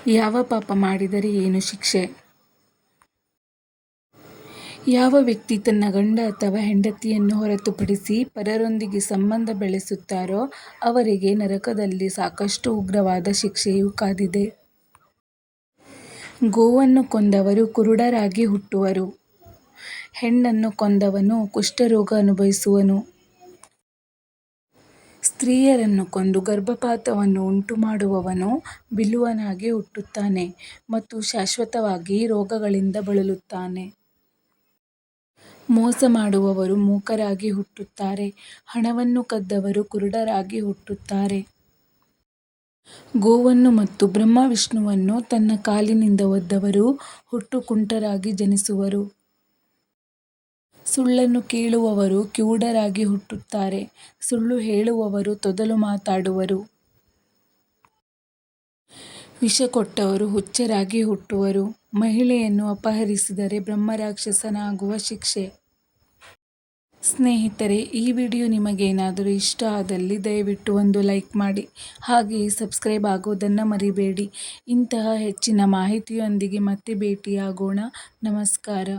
ಯಾವ ಪಾಪ ಮಾಡಿದರೆ ಏನು ಶಿಕ್ಷೆ? ಯಾವ ವ್ಯಕ್ತಿ ತನ್ನ ಗಂಡ ಅಥವಾ ಹೆಂಡತಿಯನ್ನು ಹೊರತುಪಡಿಸಿ ಪರರೊಂದಿಗೆ ಸಂಬಂಧ ಬೆಳೆಸುತ್ತಾರೋ ಅವರಿಗೆ ನರಕದಲ್ಲಿ ಸಾಕಷ್ಟು ಉಗ್ರವಾದ ಶಿಕ್ಷೆಯು ಕಾದಿದೆ. ಗೋವನ್ನು ಕೊಂದವರು ಕುರುಡರಾಗಿ ಹುಟ್ಟುವರು. ಹೆಣ್ಣನ್ನು ಕೊಂದವನು ಕುಷ್ಠರೋಗ ಅನುಭವಿಸುವನು. ಸ್ತ್ರೀಯರನ್ನು ಕೊಂದು ಗರ್ಭಪಾತವನ್ನು ಉಂಟುಮಾಡುವವನು ಬಿಲ್ಲುವನಾಗಿ ಹುಟ್ಟುತ್ತಾನೆ ಮತ್ತು ಶಾಶ್ವತವಾಗಿ ರೋಗಗಳಿಂದ ಬಳಲುತ್ತಾನೆ. ಮೋಸ ಮಾಡುವವರು ಮೂಕರಾಗಿ ಹುಟ್ಟುತ್ತಾರೆ. ಹಣವನ್ನು ಕದ್ದವರು ಕುರುಡರಾಗಿ ಹುಟ್ಟುತ್ತಾರೆ. ಗೋವನ್ನು ಮತ್ತು ಬ್ರಹ್ಮ ವಿಷ್ಣುವನ್ನು ತನ್ನ ಕಾಲಿನಿಂದ ಒದ್ದವರು ಹುಟ್ಟು ಕುಂಟರಾಗಿ ಜನಿಸುವರು. ಸುಳ್ಳನ್ನು ಕೇಳುವವರು ಕಿವುಡರಾಗಿ ಹುಟ್ಟುತ್ತಾರೆ. ಸುಳ್ಳು ಹೇಳುವವರು ತೊದಲು ಮಾತಾಡುವರು. ವಿಷ ಕೊಟ್ಟವರು ಹುಚ್ಚರಾಗಿ ಹುಟ್ಟುವರು. ಮಹಿಳೆಯನ್ನು ಅಪಹರಿಸಿದರೆ ಬ್ರಹ್ಮರಾಕ್ಷಸನಾಗುವ ಶಿಕ್ಷೆ. ಸ್ನೇಹಿತರೆ, ಈ ವಿಡಿಯೋ ನಿಮಗೇನಾದರೂ ಇಷ್ಟ ಆದಲ್ಲಿ ದಯವಿಟ್ಟು ಒಂದು ಲೈಕ್ ಮಾಡಿ. ಹಾಗೆಯೇ ಸಬ್ಸ್ಕ್ರೈಬ್ ಆಗೋದನ್ನು ಮರಿಬೇಡಿ. ಇಂತಹ ಹೆಚ್ಚಿನ ಮಾಹಿತಿಯೊಂದಿಗೆ ಮತ್ತೆ ಭೇಟಿಯಾಗೋಣ. ನಮಸ್ಕಾರ.